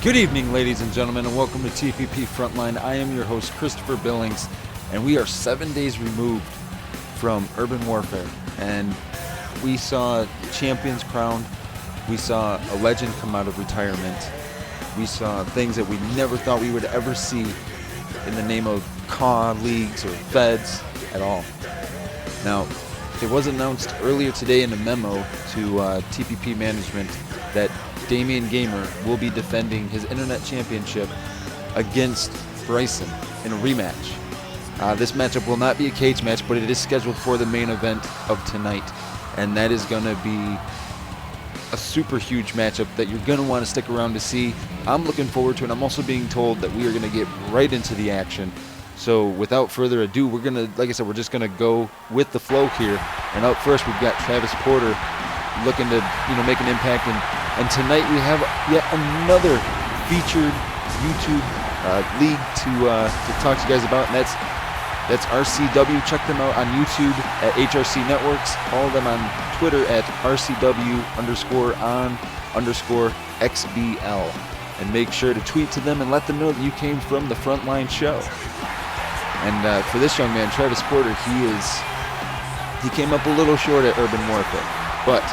Good evening, ladies and gentlemen, and welcome to TPP Frontline. I am your host, Christopher Billings, and we are 7 days removed from Urban Warfare. And we saw champions crowned. We saw a legend come out of retirement. We saw things that we never thought we would ever see in the name of CAW leagues or feds at all. Now, it was announced earlier today in a memo to TPP management that Damian Gamer will be defending his internet championship against Bryson in a rematch. This matchup will not be a cage match, but it is scheduled for the main event of tonight, and that is going to be a super huge matchup that you're going to want to stick around to see. I'm looking forward to it. I'm also being told that we are going to get right into the action. So without further ado, we're going to, like I said, we're just going to go with the flow here. And up first, we've got Travis Porter looking to, make an impact. And tonight we have yet another featured YouTube league to talk to you guys about, and that's RCW. Check them out on YouTube at HRC Networks. Follow them on Twitter at RCW_on_XBL. And make sure to tweet to them and let them know that you came from the Frontline show. And for this young man, Travis Porter, he came up a little short at Urban Warfare, but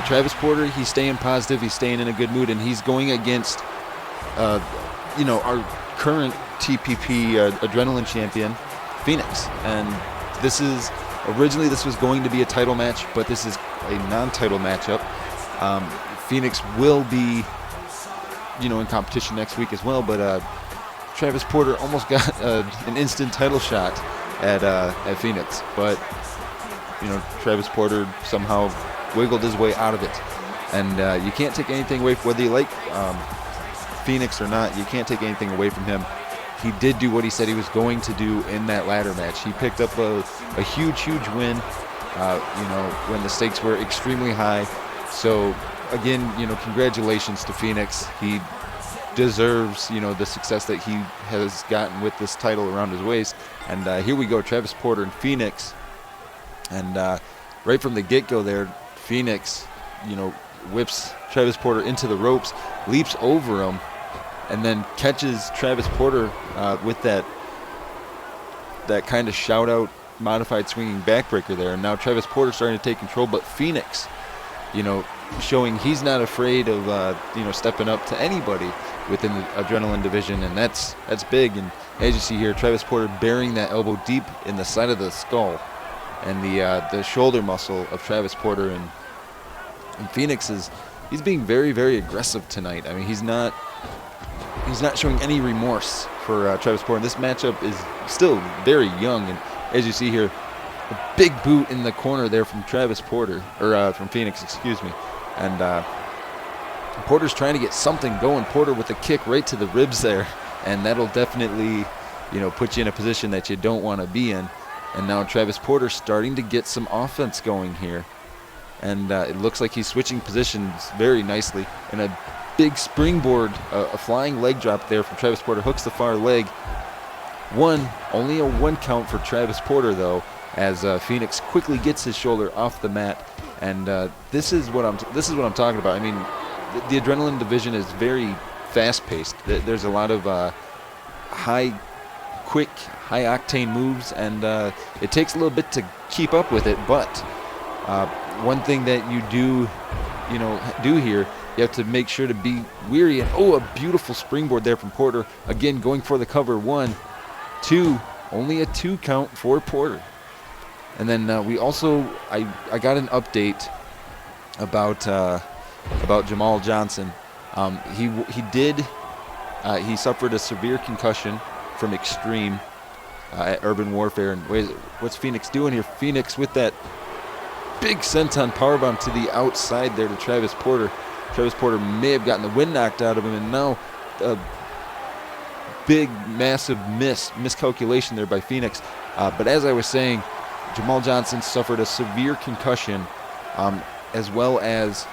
Travis Porter, he's staying positive, he's staying in a good mood, and he's going against, our current TPP Adrenaline champion, Phoenix. And originally this was going to be a title match, but this is a non-title matchup. Phoenix will be, in competition next week as well, but Travis Porter almost got an instant title shot at Phoenix, but Travis Porter somehow wiggled his way out of it. And you can't take anything away from whether you like Phoenix or not. You can't take anything away from him. He did do what he said he was going to do in that ladder match. He picked up a huge win, when the stakes were extremely high. So again, congratulations to Phoenix. He deserves, the success that he has gotten with this title around his waist. And here we go, Travis Porter and Phoenix. And right from the get-go there, Phoenix, whips Travis Porter into the ropes, leaps over him, and then catches Travis Porter with that kind of shout-out modified swinging backbreaker there. And now Travis Porter starting to take control, but Phoenix, showing he's not afraid of, stepping up to anybody within the Adrenaline division, and that's big. And as you see here, Travis Porter burying that elbow deep in the side of the skull and the shoulder muscle of Travis Porter. And Phoenix he's being very, very aggressive tonight. I mean, he's not showing any remorse for Travis Porter. This matchup is still very young, and as you see here, a big boot in the corner there from Travis Porter, or from Phoenix, excuse me. And Porter's trying to get something going. Porter with a kick right to the ribs there, and that'll definitely, put you in a position that you don't want to be in. And now Travis Porter starting to get some offense going here. And it looks like he's switching positions very nicely. And a big springboard, a flying leg drop there from Travis Porter, hooks the far leg. Only a one count for Travis Porter, though, as Phoenix quickly gets his shoulder off the mat. And this is what I'm talking about. I mean, the Adrenaline division is very fast-paced. There's a lot of quick, high-octane moves, and it takes a little bit to keep up with it. But one thing that you do here, you have to make sure to be weary. And a beautiful springboard there from Porter. Again, going for the cover. 1, 2, only a 2 count for Porter. And then we also, I got an update about Jamal Johnson. He suffered a severe concussion from Extreme at Urban Warfare. And what's Phoenix doing here? Phoenix with that big senton powerbomb to the outside there to Travis Porter. Travis Porter may have gotten the wind knocked out of him, and now a big, massive miscalculation there by Phoenix. But as I was saying, Jamal Johnson suffered a severe concussion, as well as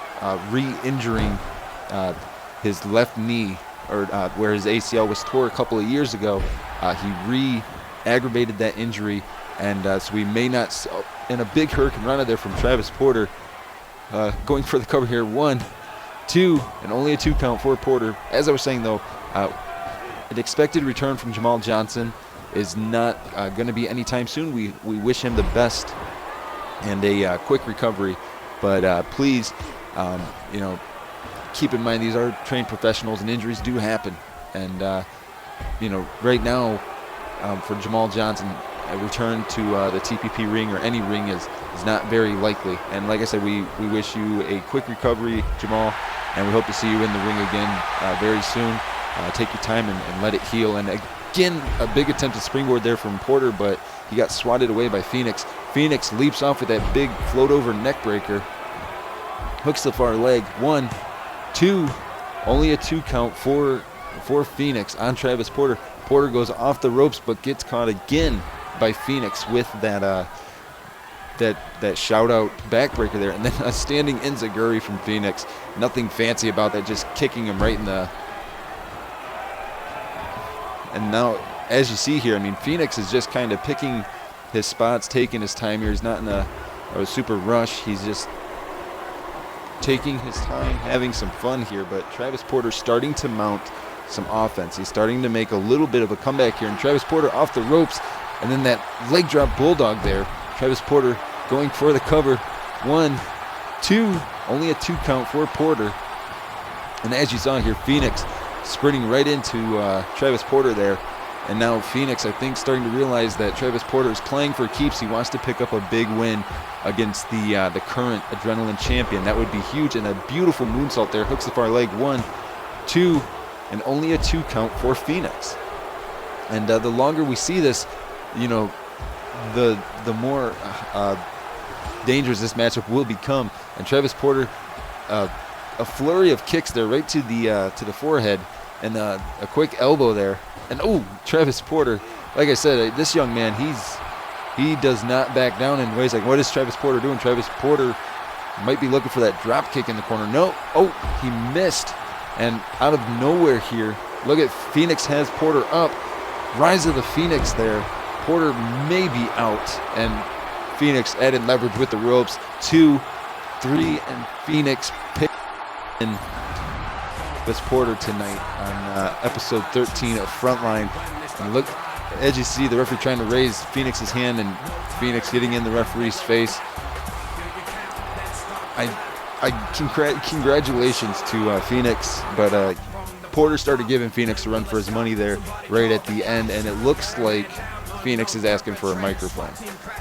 re-injuring his left knee, or where his ACL was tore a couple of years ago. He re-aggravated that injury, and so we may not, in a big hurricane run there from Travis Porter, going for the cover here. 1, 2, and only a 2 count for Porter. As I was saying, though, an expected return from Jamal Johnson is not going to be anytime soon. We wish him the best and a quick recovery. But please, keep in mind these are trained professionals and injuries do happen. And, right now for Jamal Johnson, a return to the TPP ring or any ring is not very likely. And like I said, we wish you a quick recovery, Jamal, and we hope to see you in the ring again very soon. Take your time and let it heal. And again, a big attempt to springboard there from Porter, but he got swatted away by Phoenix. Phoenix leaps off with that big float over neck breaker. Hooks the far leg. 1, 2, only a 2 count for Phoenix on Travis Porter. Porter goes off the ropes but gets caught again by Phoenix with that shout out backbreaker there, and then a standing enziguri from Phoenix. Nothing fancy about that, just kicking him right in the. And now, as you see here, I mean, Phoenix is just kind of picking his spots, taking his time here. He's not in a super rush. He's just taking his time, having some fun here. But Travis Porter starting to mount some offense. He's starting to make a little bit of a comeback here. And Travis Porter off the ropes, and then that leg drop bulldog there. Travis Porter going for the cover. 1, 2, only a 2 count for Porter. And as you saw here, Phoenix sprinting right into Travis Porter there. And now Phoenix, I think, starting to realize that Travis Porter is playing for keeps. He wants to pick up a big win against the current Adrenaline champion. That would be huge. And a beautiful moonsault there. Hooks the far leg. 1, 2, and only a 2 count for Phoenix. And the longer we see this, the more dangerous this matchup will become. And Travis Porter, a flurry of kicks there right to the forehead, and a quick elbow there. And Travis Porter, like I said, this young man, he does not back down in ways like, what is Travis Porter doing? Travis Porter might be looking for that drop kick in the corner. No, he missed. And out of nowhere here, look at Phoenix has Porter up. Rise of the Phoenix there. Porter may be out, and Phoenix added leverage with the ropes. 2, 3, and Phoenix picked in this Porter tonight on episode 13 of Frontline. And look, as you see, the referee trying to raise Phoenix's hand, and Phoenix getting in the referee's face. Congratulations to Phoenix, but Porter started giving Phoenix a run for his money there right at the end, and it looks like Phoenix is asking for a microphone.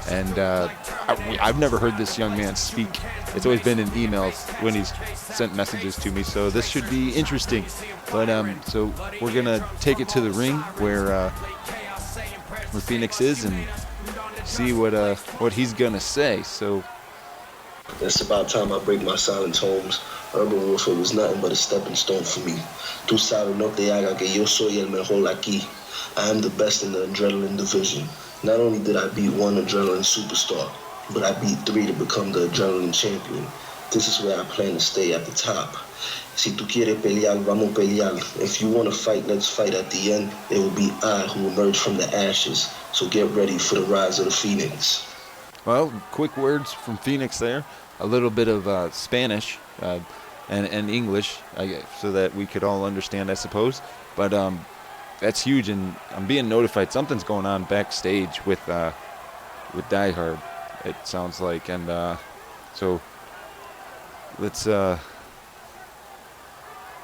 And I've never heard this young man speak. It's always been in emails when he's sent messages to me, so this should be interesting. But so we're gonna take it to the ring where Phoenix is and see what he's gonna say. So it's about time I break my silence, Holmes. Urban warfare was nothing but a stepping stone for me. Tú sabes, no te haga que yo soy el mejor aquí. I am the best in the Adrenaline division. Not only did I beat 1 Adrenaline superstar, but I beat 3 to become the Adrenaline champion. This is where I plan to stay at the top. Si tú quieres pelear, vamos a pelear. If you want to fight, let's fight. At the end, it will be I who emerge from the ashes. So get ready for the rise of the Phoenix. Well, quick words from Phoenix there. A little bit of Spanish and English, so that we could all understand, I suppose. But that's huge, and I'm being notified something's going on backstage with Die Hard, it sounds like. And so let's like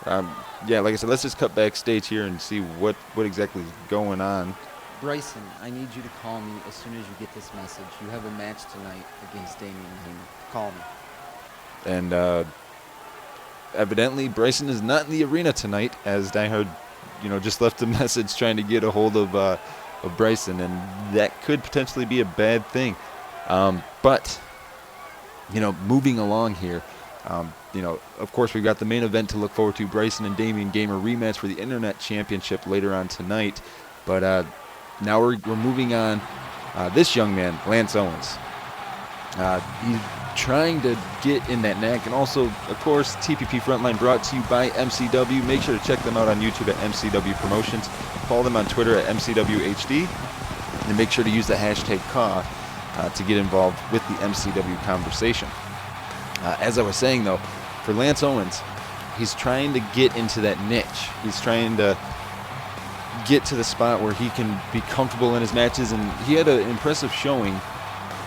I said, let's just cut backstage here and see what exactly is going on. Bryson, I need you to call me as soon as you get this message. You have a match tonight against Damian Heyman. Call me. And evidently Bryson is not in the arena tonight, as Die Hard, just left a message trying to get a hold of Bryson, and that could potentially be a bad thing. But moving along here, of course we've got the main event to look forward to: Bryson and Damian Gamer rematch for the Internet Championship later on tonight. But now we're moving on. This young man, Lance Owens, he's trying to get in that neck. And also, of course, TPP Frontline brought to you by MCW. Make sure to check them out on YouTube at MCW Promotions. Follow them on Twitter at MCWHD. And make sure to use the hashtag CAW to get involved with the MCW conversation. As I was saying, though, for Lance Owens, he's trying to get into that niche. He's trying to get to the spot where he can be comfortable in his matches, and he had an impressive showing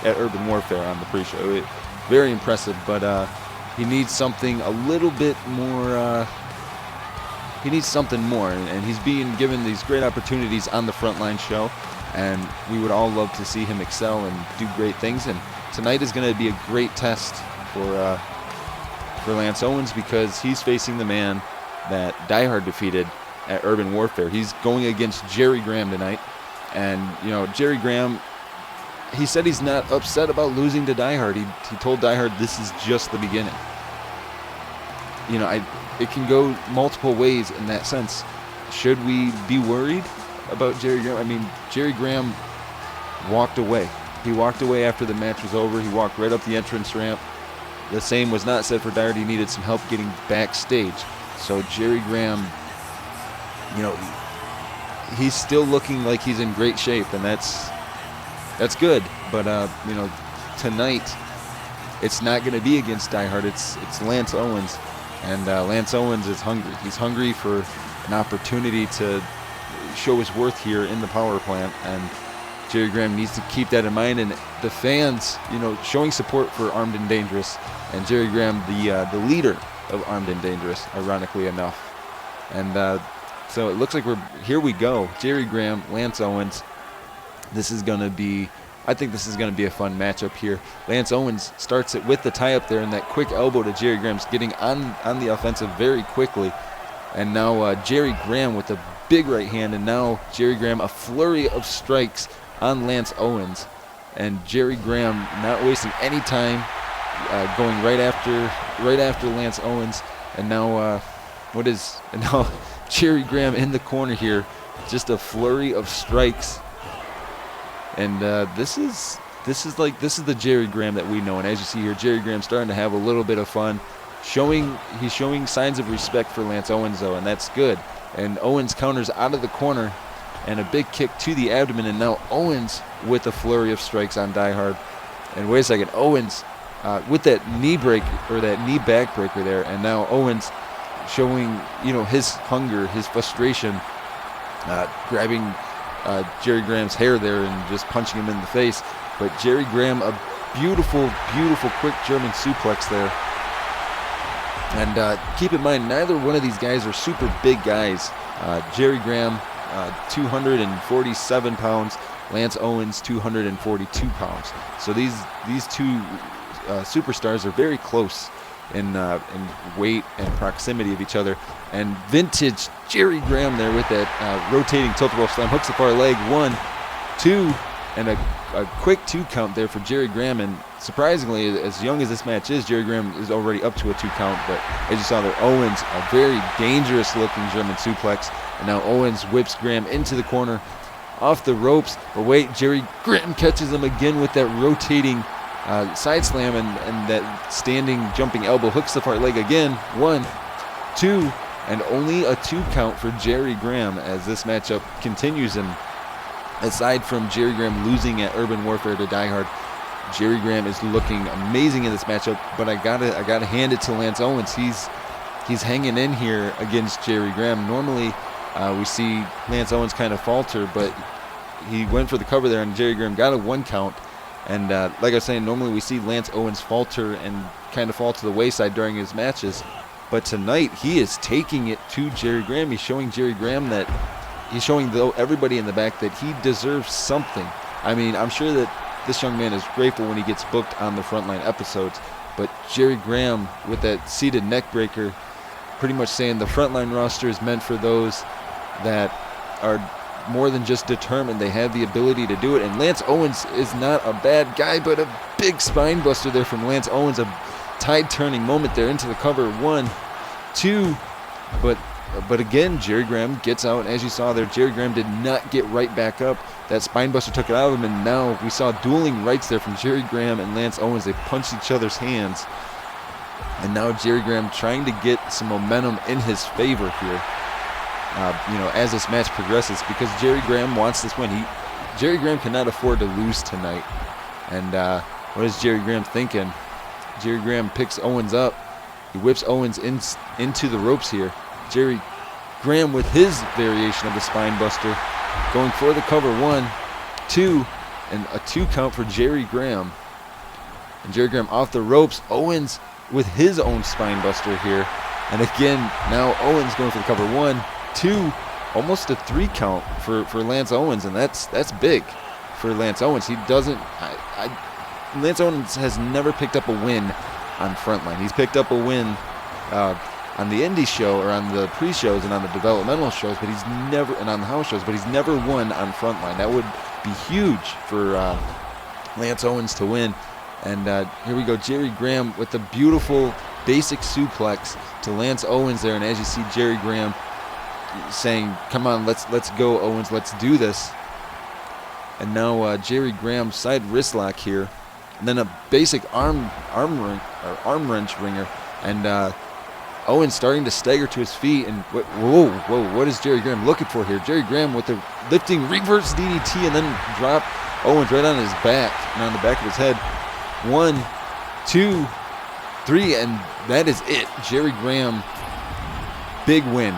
at Urban Warfare on the pre-show. Very impressive, but he needs something a little bit more. He needs something more, and he's being given these great opportunities on the Frontline show, and we would all love to see him excel and do great things. And tonight is going to be a great test for Lance Owens, because he's facing the man that Die Hard defeated at Urban Warfare. He's going against Jerry Graham tonight, and Jerry Graham, he said he's not upset about losing to Die Hard. He told Die Hard this is just the beginning. It can go multiple ways in that sense. Should we be worried about Jerry Graham? I mean, Jerry Graham walked away. He walked away after the match was over. He walked right up the entrance ramp. The same was not said for Die Hard. He needed some help getting backstage. So Jerry Graham, he's still looking like he's in great shape, and that's good. But tonight it's not going to be against Die Hard. It's Lance Owens, and Lance Owens is hungry. He's hungry for an opportunity to show his worth here in the power plant, and Jerry Graham needs to keep that in mind. And the fans, showing support for Armed and Dangerous, and Jerry Graham, the leader of Armed and Dangerous, ironically enough. And so it looks like here we go. Jerry Graham, Lance Owens. I think this is going to be a fun matchup here. Lance Owens starts it with the tie-up there, and that quick elbow to Jerry Graham's getting on the offensive very quickly. And now Jerry Graham with a big right hand, and now Jerry Graham, a flurry of strikes on Lance Owens. And Jerry Graham not wasting any time, going right after Lance Owens. And now now Jerry Graham in the corner here, just a flurry of strikes. And this is the Jerry Graham that we know. And as you see here, Jerry Graham starting to have a little bit of fun. He's showing signs of respect for Lance Owens, though, and that's good. And Owens counters out of the corner, and a big kick to the abdomen. And now Owens with a flurry of strikes on Die Hard. And wait a second, Owens with that knee break, or that knee back breaker there. And now Owens showing his hunger, his frustration, grabbing Jerry Graham's hair there and just punching him in the face. But Jerry Graham, a beautiful, beautiful quick German suplex there. And keep in mind, neither one of these guys are super big guys. Jerry Graham, 247 pounds. Lance Owens, 242 pounds. So these two superstars are very close in weight and proximity of each other. And vintage Jerry Graham there with that rotating tilt-a-whirl slam, hooks the far leg, 1, 2, and a quick 2 count there for Jerry Graham. And surprisingly, as young as this match is, Jerry Graham is already up to a 2 count. But as you saw there, Owens, a very dangerous looking German suplex. And now Owens whips Graham into the corner, off the ropes. But wait, Jerry Graham catches him again with that rotating side slam, and that standing jumping elbow, hooks the far leg again, 1, 2, and only a 2 count for Jerry Graham as this matchup continues. And aside from Jerry Graham losing at Urban Warfare to Die Hard, Jerry Graham is looking amazing in this matchup. But I gotta hand it to Lance Owens. He's hanging in here against Jerry Graham. Normally we see Lance Owens kind of falter, but he went for the cover there, and Jerry Graham got a 1 count. And like I was saying, normally we see Lance Owens falter and kind of fall to the wayside during his matches. But tonight, he is taking it to Jerry Graham. He's showing Jerry Graham that he's showing everybody in the back that he deserves something. I mean, I'm sure that this young man is grateful when he gets booked on the Frontline episodes. But Jerry Graham with that seated neck breaker, pretty much saying the Frontline roster is meant for those that are more than just determined. They have the ability to do it. And Lance Owens is not a bad guy, but a big spine buster there from Lance Owens. A tide-turning moment there into the cover. 1, 2, but again, Jerry Graham gets out. As you saw there, Jerry Graham did not get right back up. That spine buster took it out of him, and now we saw dueling rights there from Jerry Graham and Lance Owens. They punched each other's hands. And now Jerry Graham trying to get some momentum in his favor here. As this match progresses, because Jerry Graham wants this win. Jerry Graham cannot afford to lose tonight. And what is Jerry Graham thinking? Jerry Graham picks Owens up, He whips Owens into the ropes here. Jerry Graham with his variation of the spine buster, going for the cover. 1, 2, and a 2 count for Jerry Graham. And Jerry Graham off the ropes. Owens with his own spine buster here. And again, now Owens going for the cover. 1, 2, almost a 3 count for Lance Owens, and that's big for Lance Owens. He doesn't. Lance Owens has never picked up a win on Frontline. He's picked up a win on the indie show or on the pre-shows and on the developmental shows, but he's never, and on the house shows, but he's never won on Frontline. That would be huge for Lance Owens to win. And here we go, Jerry Graham with the beautiful basic suplex to Lance Owens there. And as you see, Jerry Graham saying, "Come on, let's go, Owens, let's do this." And now Jerry Graham side wrist lock here, and then a basic arm wrench ringer, and Owens starting to stagger to his feet. And whoa, what is Jerry Graham looking for here? Jerry Graham with the lifting reverse DDT, and then drop Owens right on his back and on the back of his head. 1, 2, 3, and that is it. Jerry Graham, big win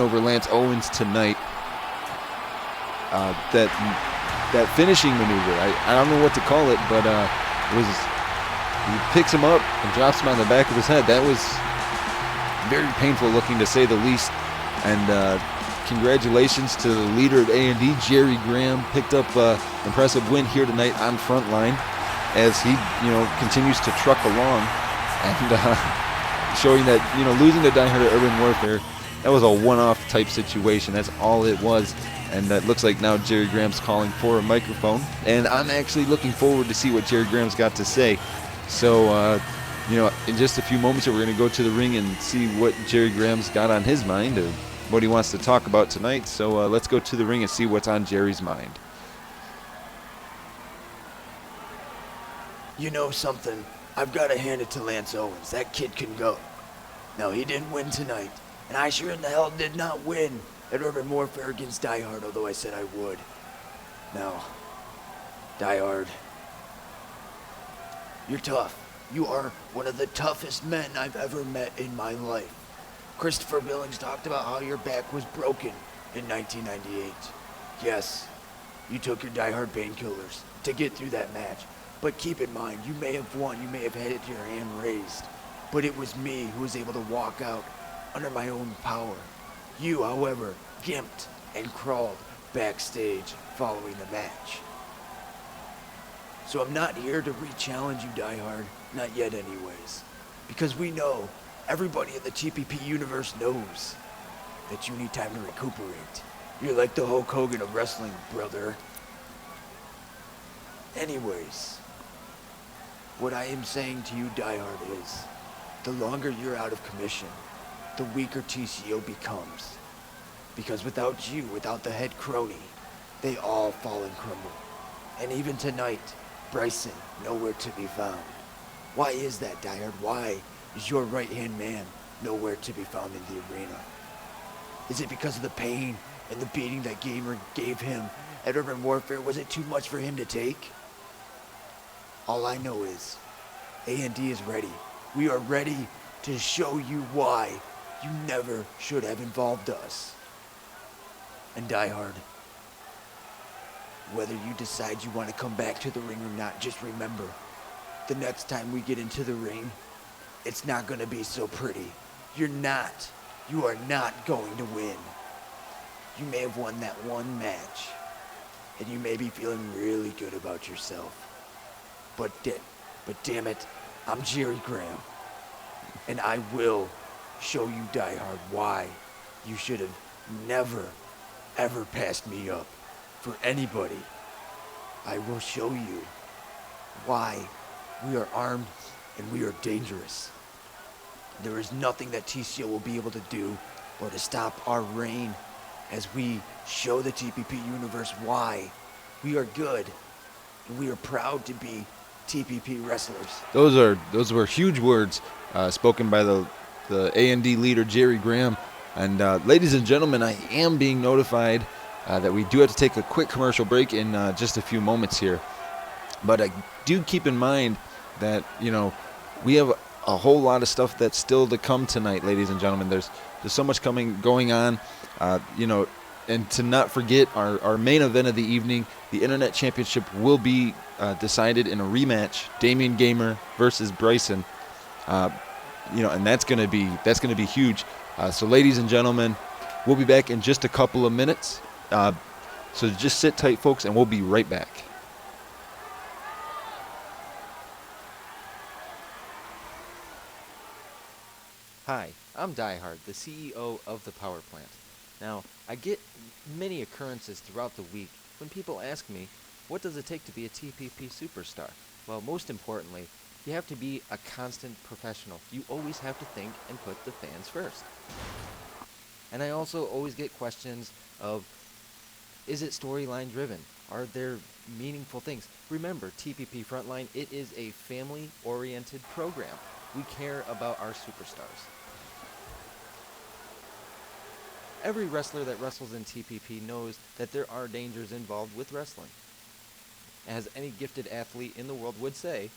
over Lance Owens tonight. That finishing maneuver, I don't know what to call it, but he picks him up and drops him on the back of his head. That was very painful looking, to say the least. And congratulations to the leader of A&D, Jerry Graham. Picked up an impressive win here tonight on Frontline, as he, continues to truck along, and showing that, losing to Die Hard at Urban Warfare, that was a one-off type situation. That's all it was. And it looks like now Jerry Graham's calling for a microphone, and I'm actually looking forward to see what Jerry Graham's got to say. So, in just a few moments here, we're going to go to the ring and see what Jerry Graham's got on his mind and what he wants to talk about tonight. So let's go to the ring and see what's on Jerry's mind. You know something? I've got to hand it to Lance Owens. That kid can go. No, he didn't win tonight, and I sure in the hell did not win at Urban Warfare against Die Hard, although I said I would. Now, Die Hard, you're tough. You are one of the toughest men I've ever met in my life. Christopher Billings talked about how your back was broken in 1998. Yes, you took your Die Hard painkillers to get through that match. But keep in mind, you may have won, you may have had it to your hand raised, but it was me who was able to walk out under my own power. You, however, gimped and crawled backstage following the match. So I'm not here to re-challenge you, Die Hard, not yet anyways, because we know, everybody in the TPP universe knows that you need time to recuperate. You're like the Hulk Hogan of wrestling, brother. Anyways, what I am saying to you, Die Hard, is the longer you're out of commission, the weaker TCO becomes. Because without you, without the head crony, they all fall and crumble. And even tonight, Bryson, nowhere to be found. Why is that, Die Hard? Why is your right-hand man nowhere to be found in the arena? Is it because of the pain and the beating that Gamer gave him at Urban Warfare? Was it too much for him to take? All I know is, A&D is ready. We are ready to show you why you never should have involved us. And Die Hard, whether you decide you want to come back to the ring or not, just remember, the next time we get into the ring, it's not going to be so pretty. You are not going to win. You may have won that one match, and you may be feeling really good about yourself. But damn it, I'm Jerry Graham, and I will show you, Die Hard, why you should have never, ever passed me up for anybody. I will show you why we are armed and we are dangerous. There is nothing that TCO will be able to do or to stop our reign as we show the TPP universe why we are good and we are proud to be TPP wrestlers. Those were huge words spoken by the A&D leader, Jerry Graham. And ladies and gentlemen, I am being notified that we do have to take a quick commercial break in just a few moments here. But do keep in mind that, we have a whole lot of stuff that's still to come tonight, ladies and gentlemen. There's so much going on, and to not forget our main event of the evening, the Internet Championship will be decided in a rematch, Damien Gamer versus Bryson. And that's gonna be huge. So, ladies and gentlemen, we'll be back in just a couple of minutes. So just sit tight, folks, and we'll be right back. Hi, I'm Diehard, the CEO of the Power Plant. Now, I get many occurrences throughout the week when people ask me, what does it take to be a TPP superstar? Well, most importantly, you have to be a constant professional. You always have to think and put the fans first. And I also always get questions of, is it storyline driven? Are there meaningful things? Remember, TPP Frontline, it is a family-oriented program. We care about our superstars. Every wrestler that wrestles in TPP knows that there are dangers involved with wrestling. As any gifted athlete in the world would say,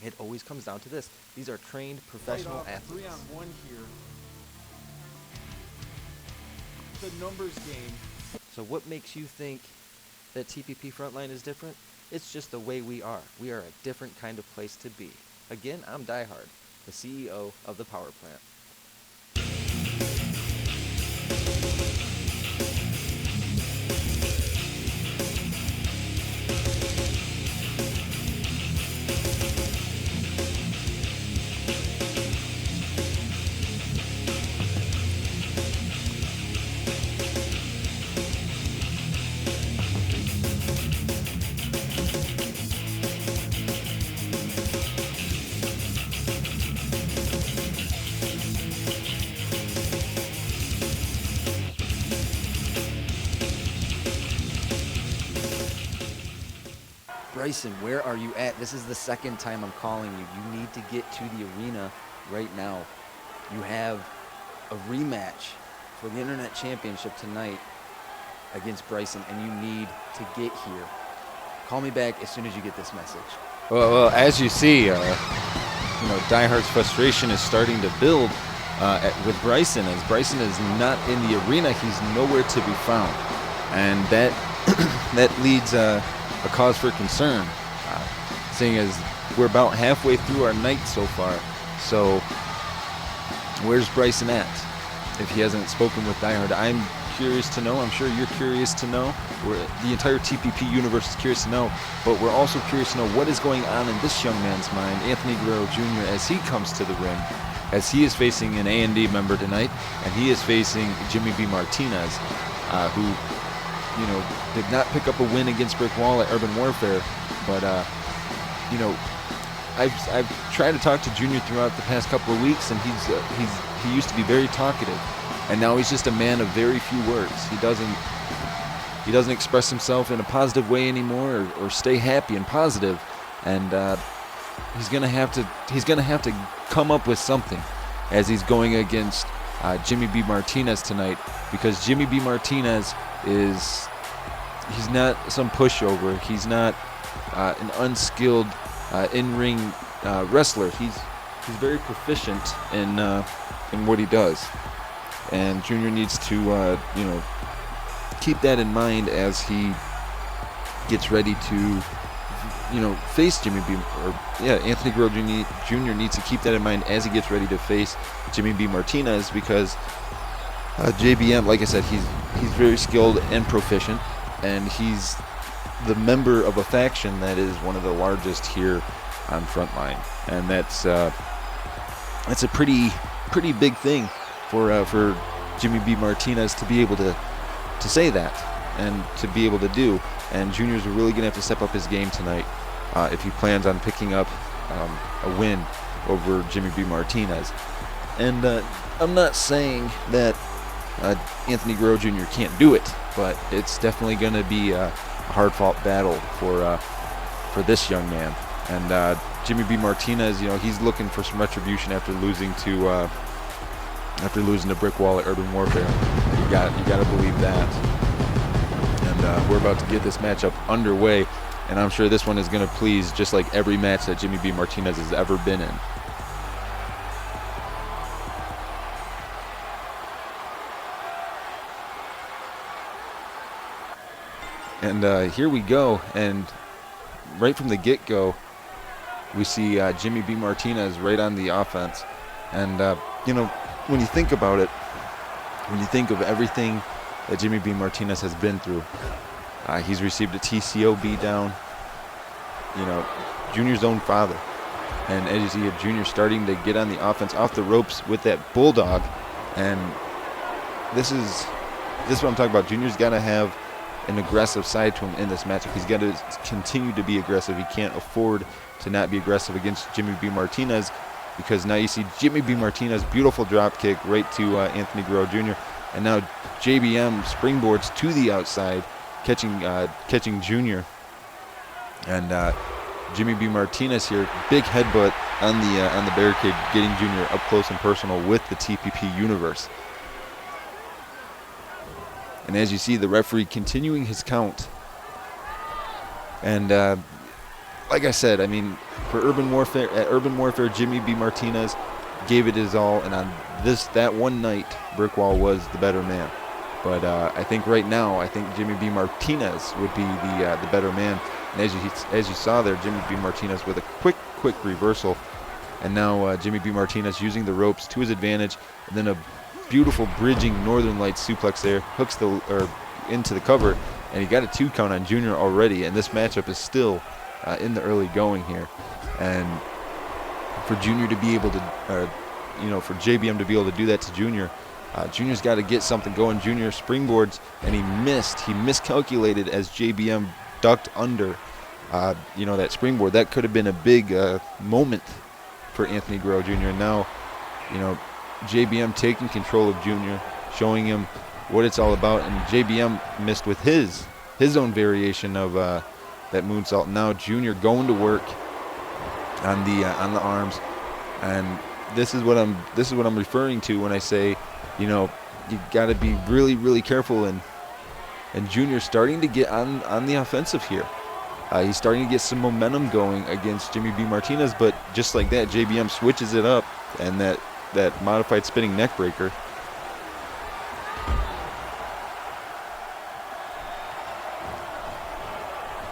it always comes down to this. These are trained professional athletes. 3-on-1 here. The numbers game. So what makes you think that TPP Frontline is different? It's just the way we are. We are a different kind of place to be. Again, I'm Diehard, the CEO of the Power Plant. Bryson, where are you at? This is the second time I'm calling you. You need to get to the arena right now. You have a rematch for the Internet Championship tonight against Bryson, and you need to get here. Call me back as soon as you get this message. Well, as you see, Diehard's frustration is starting to build with Bryson. As Bryson is not in the arena, he's nowhere to be found, and that leads a cause for concern, seeing as we're about halfway through our night so far. So where's Bryson at if he hasn't spoken with Diehard? I'm curious to know. I'm sure you're curious to know. The entire TPP universe is curious to know, but we're also curious to know what is going on in this young man's mind, Anthony Guerrero Jr., as he comes to the ring, as he is facing an A&D member tonight, and he is facing Jimmy B. Martinez, who did not pick up a win against Brick Wall at Urban Warfare, but I've tried to talk to Junior throughout the past couple of weeks, and he used to be very talkative, and now he's just a man of very few words. He doesn't express himself in a positive way anymore, or stay happy and positive, and he's gonna have to come up with something as he's going against Jimmy B. Martinez tonight, because Jimmy B. Martinez he's not some pushover. He's not an unskilled in-ring wrestler. He's very proficient in what he does, and Junior needs to keep that in mind as he gets ready to face Jimmy B. Anthony Guerrero Jr. needs to keep that in mind as he gets ready to face Jimmy B. Martinez, because JBM, like I said, he's very skilled and proficient, and he's the member of a faction that is one of the largest here on Frontline, and that's a pretty big thing for Jimmy B. Martinez to be able to say that and to be able to do. And Junior's really going to have to step up his game tonight if he plans on picking up a win over Jimmy B. Martinez. And I'm not saying that Anthony Guerrero Jr. can't do it, but it's definitely going to be a hard-fought battle for this young man. And Jimmy B. Martinez, he's looking for some retribution after losing to Brick Wall at Urban Warfare. You got to believe that. And we're about to get this matchup underway, and I'm sure this one is going to please just like every match that Jimmy B. Martinez has ever been in. And here we go. And right from the get-go, we see Jimmy B. Martinez right on the offense. And, when you think about it, when you think of everything that Jimmy B. Martinez has been through, he's received a TCO beatdown, Junior's own father. And as you see, Junior starting to get on the offense off the ropes with that bulldog. And this is what I'm talking about. Junior's got to have an aggressive side to him in this matchup. He's got to continue to be aggressive. He can't afford to not be aggressive against Jimmy B. Martinez, because now you see Jimmy B. Martinez, beautiful drop kick right to Anthony Guerrero Jr. And now JBM springboards to the outside, catching Junior. And Jimmy B. Martinez here, big headbutt on the barricade, getting Junior up close and personal with the TPP universe. And as you see, the referee continuing his count. And like I said, I mean, for Urban Warfare, Jimmy B. Martinez gave it his all, and on that one night, Brickwall was the better man. But I think right now, Jimmy B. Martinez would be the better man. And as you saw there, Jimmy B. Martinez with a quick reversal, and now Jimmy B. Martinez using the ropes to his advantage, and then a beautiful bridging Northern Lights suplex there, hooks into the cover, and he got a 2 count on Junior already. And this matchup is still in the early going here, and for Junior to be able to, for JBM to be able to do that to Junior. Junior's got to get something going. Junior springboards, and he missed. He miscalculated as JBM ducked under, that springboard. That could have been a big moment for Anthony Guerrero Jr. And now, JBM taking control of Junior, showing him what it's all about. And JBM missed with his own variation of that moonsault. Now Junior going to work on the arms, and this is what I'm referring to when I say, you got to be really, really careful. And Junior's starting to get on the offensive here. He's starting to get some momentum going against Jimmy B. Martinez, but just like that, JBM switches it up, and that modified spinning neck breaker.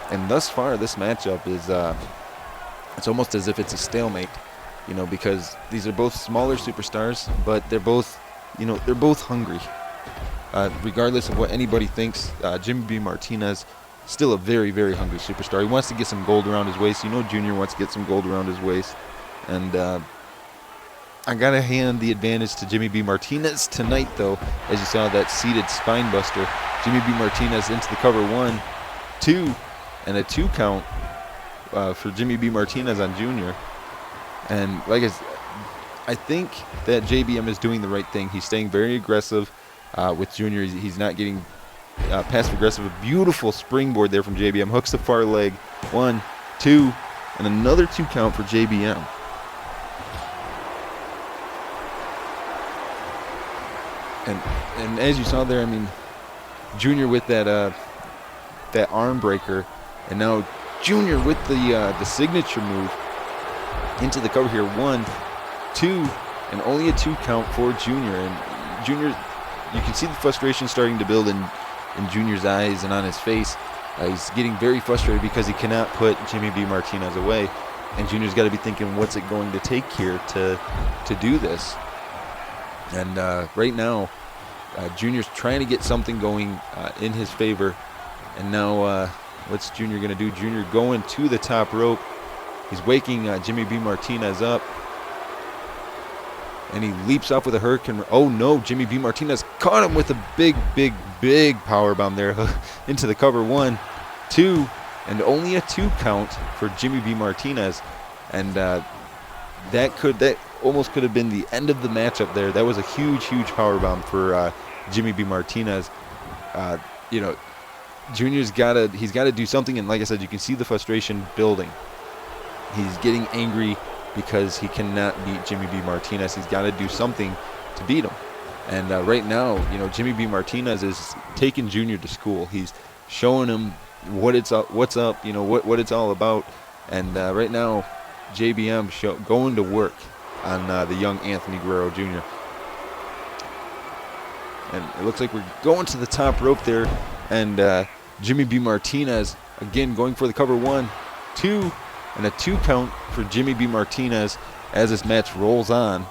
And thus far, this matchup is it's almost as if it's a stalemate, because these are both smaller superstars, but they're both hungry. Regardless of what anybody thinks, Jimmy B. Martinez, still a very, very hungry superstar. He wants to get some gold around his waist. Junior wants to get some gold around his waist. And I got to hand the advantage to Jimmy B. Martinez tonight, though, as you saw that seated spine buster. Jimmy B. Martinez into the cover, 1, 2, and a 2 count for Jimmy B. Martinez on Junior. And I think that JBM is doing the right thing. He's staying very aggressive with Junior. He's not getting passive aggressive. A beautiful springboard there from JBM. Hooks the far leg. 1, 2, and another 2 count for JBM. And as you saw there, Junior with that arm breaker, and now Junior with the signature move into the cover here. 1, 2, and only a 2 count for Junior. And Junior, you can see the frustration starting to build in Junior's eyes and on his face. He's getting very frustrated because he cannot put Jimmy B. Martinez away, and Junior's got to be thinking, what's it going to take here to do this? And right now, Junior's trying to get something going in his favor. And now what's Junior going to do? Junior going to the top rope. He's waking Jimmy B. Martinez up. And he leaps off with a hurricane. Oh no, Jimmy B. Martinez caught him with a big power bomb there into the cover. 1, 2, and only a 2 count for Jimmy B. Martinez. And that almost could have been the end of the matchup there. That was a huge power bomb for Jimmy B. Martinez. Junior's got to do something, and like I said, you can see the frustration building. He's getting angry because he cannot beat Jimmy B. Martinez. He's got to do something to beat him. And right now, Jimmy B. Martinez is taking Junior to school. He's showing him what's up, what it's all about. And right now, JBM going to work on the young Anthony Guerrero Jr. And it looks like we're going to the top rope there. And Jimmy B. Martinez again going for the cover 1, 2, and a 2 count for Jimmy B. Martinez as this match rolls on.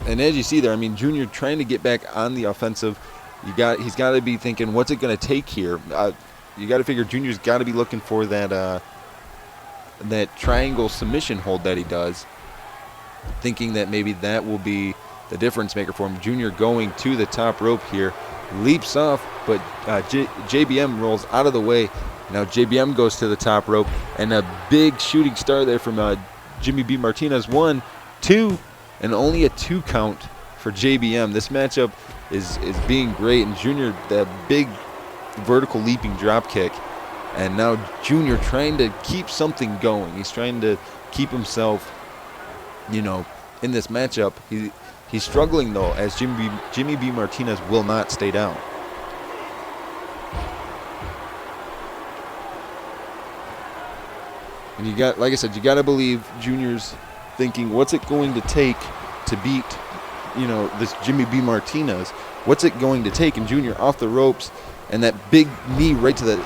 And as you see there, I mean, Junior trying to get back on the offensive. He's got to be thinking, what's it going to take here? You got to figure Junior's got to be looking for that triangle submission hold that he does, thinking that maybe that will be the difference maker for him. Junior going to the top rope here, leaps off, but JBM rolls out of the way. Now JBM goes to the top rope, and a big shooting star there from Jimmy B. Martinez. 1, 2, and only a 2 count for JBM. This matchup is being great, and Junior, that big vertical leaping drop kick, and now Junior trying to keep something going. He's trying to keep himself, in this matchup. He's struggling though, as Jimmy B. Martinez will not stay down. And you got, like I said, you got to believe Junior's thinking, what's it going to take to beat, this Jimmy B. Martinez? What's it going to take? And Junior off the ropes, and that big knee right to the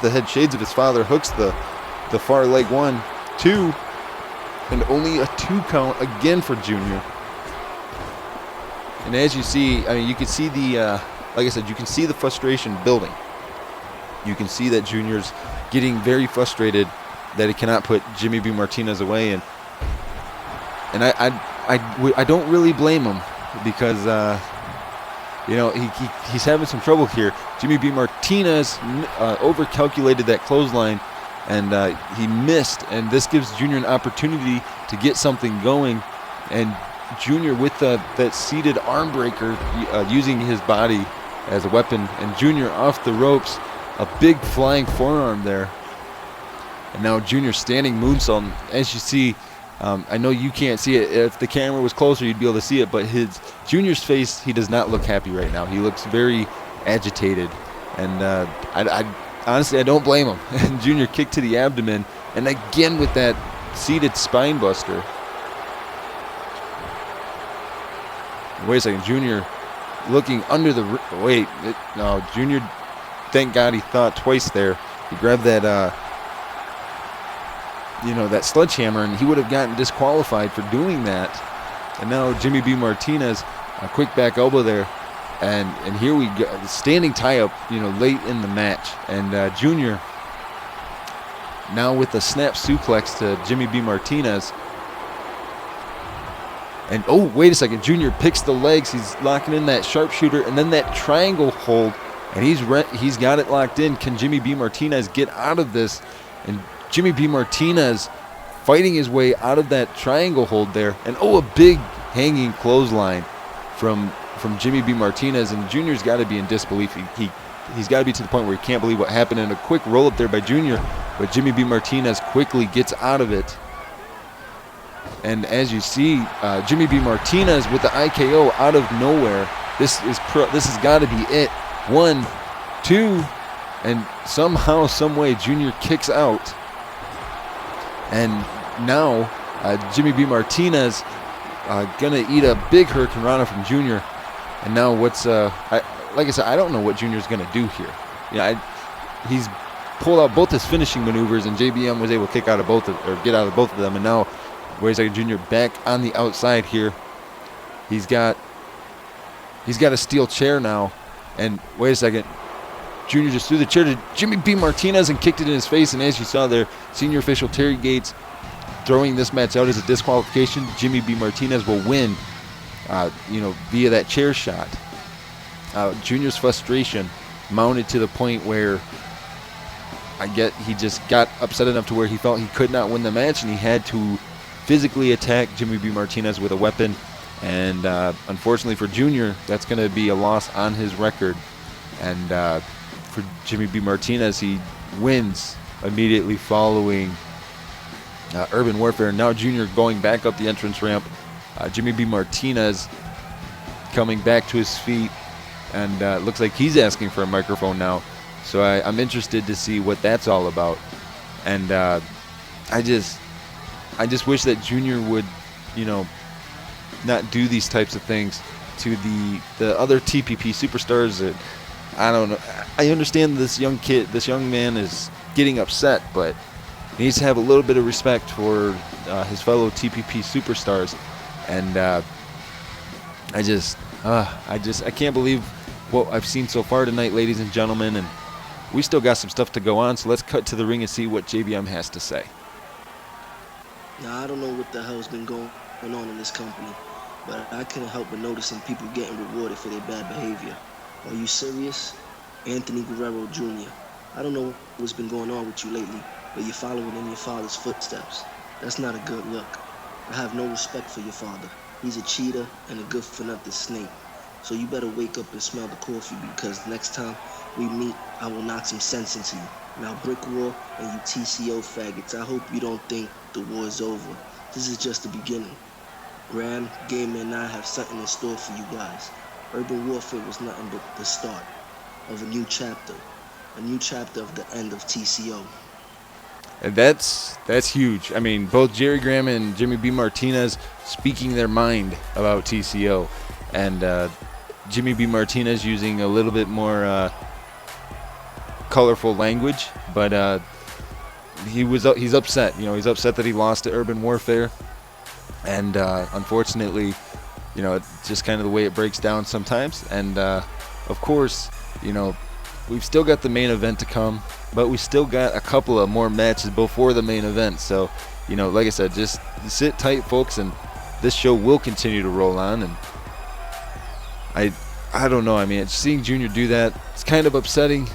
head, shades of his father, hooks the far leg. 1, 2, and only a 2 count again for Junior. And as you see, I mean, you can see like I said, you can see the frustration building. You can see that Junior's getting very frustrated that he cannot put Jimmy B. Martinez away, and I don't really blame him, because he's having some trouble here. Jimmy B. Martinez overcalculated that clothesline, and he missed, and this gives Junior an opportunity to get something going. And Junior with that seated arm breaker, using his body as a weapon, and Junior off the ropes, a big flying forearm there. And now Junior standing moonsault. As you see, I know you can't see it. If the camera was closer, you'd be able to see it. But Junior's face, he does not look happy right now. He looks very agitated. And I honestly, I don't blame him. And Junior kicked to the abdomen. And again with that seated spine buster. Wait a second. Junior looking under the... Wait. No, Junior, thank God he thought twice there. He grabbed that... that sledgehammer, and he would have gotten disqualified for doing that. And now Jimmy B. Martinez, a quick back elbow there, and here we go, standing tie up, late in the match. And Junior now with a snap suplex to Jimmy B. Martinez. And oh, wait a second, Junior picks the legs. He's locking in that sharpshooter, and then that triangle hold, and he's got it locked in. Can Jimmy B. Martinez get out of this? And Jimmy B. Martinez fighting his way out of that triangle hold there. And a big hanging clothesline from Jimmy B. Martinez. And Junior's got to be in disbelief. He's got to be to the point where he can't believe what happened. And a quick roll up there by Junior. But Jimmy B. Martinez quickly gets out of it. And as you see, Jimmy B. Martinez with the IKO out of nowhere. This has got to be it. 1, 2, and somehow, some way, Junior kicks out. And now Jimmy B. Martinez gonna eat a big Hurricane Rana from Junior. And now like I said, I don't know what Junior's gonna do here. He's pulled out both his finishing maneuvers, and JBM was able to get out of both of them. And now, where's Junior back on the outside here? He's got a steel chair now. And wait a second. Junior just threw the chair to Jimmy B. Martinez and kicked it in his face. And as you saw there, senior official Terry Gates throwing this match out as a disqualification. Jimmy B. Martinez will win, via that chair shot. Junior's frustration mounted to the point where he just got upset enough to where he felt he could not win the match, and he had to physically attack Jimmy B. Martinez with a weapon. And unfortunately for Junior, that's going to be a loss on his record. And for Jimmy B. Martinez, he wins immediately following Urban Warfare. Now Junior going back up the entrance ramp. Jimmy B. Martinez coming back to his feet, and looks like he's asking for a microphone now. So I'm interested to see what that's all about. And I just wish that Junior would, not do these types of things. to the other TPP superstars that, I don't know. I understand this young man is getting upset, but he needs to have a little bit of respect for his fellow TPP superstars. And I can't believe what I've seen so far tonight, ladies and gentlemen. And we still got some stuff to go on, so let's cut to the ring and see what JBM has to say. Now, I don't know what the hell's been going on in this company, but I couldn't help but noticing people getting rewarded for their bad behavior. Are you serious? Anthony Guerrero Jr. I don't know what's been going on with you lately, but you're following in your father's footsteps. That's not a good look. I have no respect for your father. He's a cheater and a good-for-nothing snake. So you better wake up and smell the coffee, because next time we meet, I will knock some sense into you. Now, Brick War and you TCO faggots, I hope you don't think the war is over. This is just the beginning. Graham, Gamer, and I have something in store for you guys. Urban Warfare was nothing but the start of a new chapter of the end of TCO. And that's huge. I mean, both Jerry Graham and Jimmy B. Martinez speaking their mind about TCO, and Jimmy B. Martinez using a little bit more colorful language, but he's upset. You know, he's upset that he lost to Urban Warfare, and unfortunately, you know, it's just kind of the way it breaks down sometimes. And of course, you know, we've still got the main event to come, but we still got a couple of more matches before the main event. So, you know, like I said, just sit tight, folks, and this show will continue to roll on. And I don't know. I mean, seeing Junior do that, it's kind of upsetting.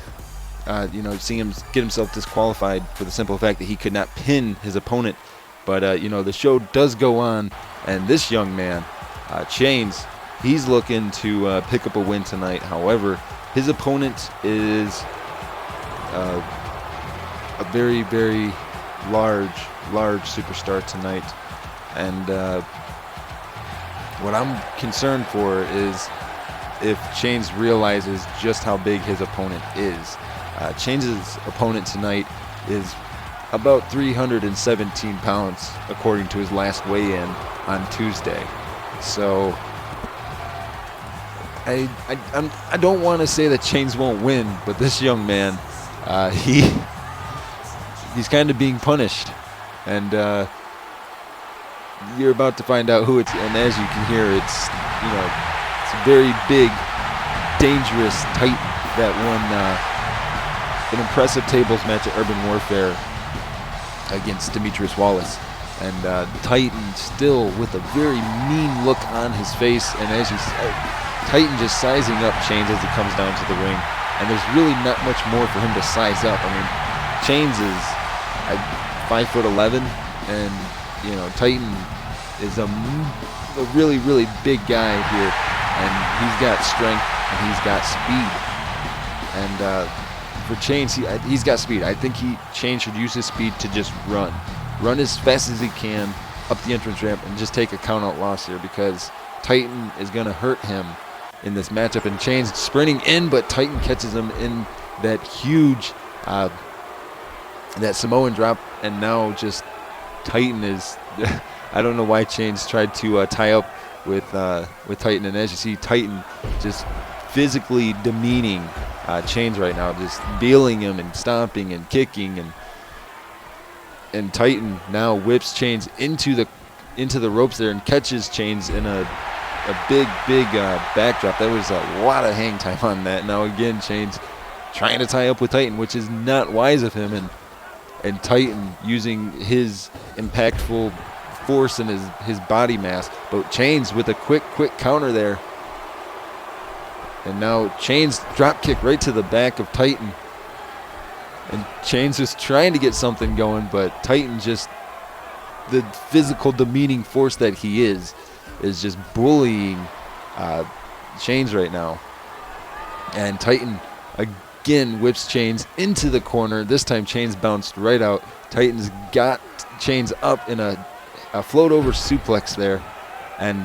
You know, seeing him get himself disqualified for the simple fact that he could not pin his opponent. But, you know, the show does go on, and this young man, Chains, he's looking to pick up a win tonight. However, his opponent is a very, very large superstar tonight. And what I'm concerned for is if Chains realizes just how big his opponent is. Chains' opponent tonight is about 317 pounds, according to his last weigh-in on Tuesday. So I don't want to say that Chains won't win, but this young man, he's kind of being punished, and you're about to find out who it's. And as you can hear, it's, you know, it's a very big, dangerous Titan that won an impressive tables match at Urban Warfare against Demetrius Wallace. And Titan still with a very mean look on his face, and as you said, Titan just sizing up Chains as he comes down to the ring, and there's really not much more for him to size up. I mean, Chains is 5'11", and you know, Titan is a really, really big guy here, and he's got strength and he's got speed. And for Chains, he's got speed. I think Chains should use his speed to just run as fast as he can up the entrance ramp and just take a count-out loss here, because Titan is going to hurt him in this matchup. And Chains sprinting in, but Titan catches him in that huge that Samoan drop, and now just Titan is I don't know why Chains tried to tie up with Titan, and as you see, Titan just physically demeaning Chains right now, just dealing him and stomping and kicking, and Titan now whips Chains into the ropes there and catches Chains in a big backdrop. There was a lot of hang time on that. Now again, Chains trying to tie up with Titan, which is not wise of him, and Titan using his impactful force and his body mass, but Chains with a quick counter there. And now Chains drop kick right to the back of Titan. And Chains is trying to get something going, but Titan, just the physical demeaning force that he is just bullying Chains right now. And Titan again whips Chains into the corner. This time Chains bounced right out. Titan's got Chains up in a float over suplex there. And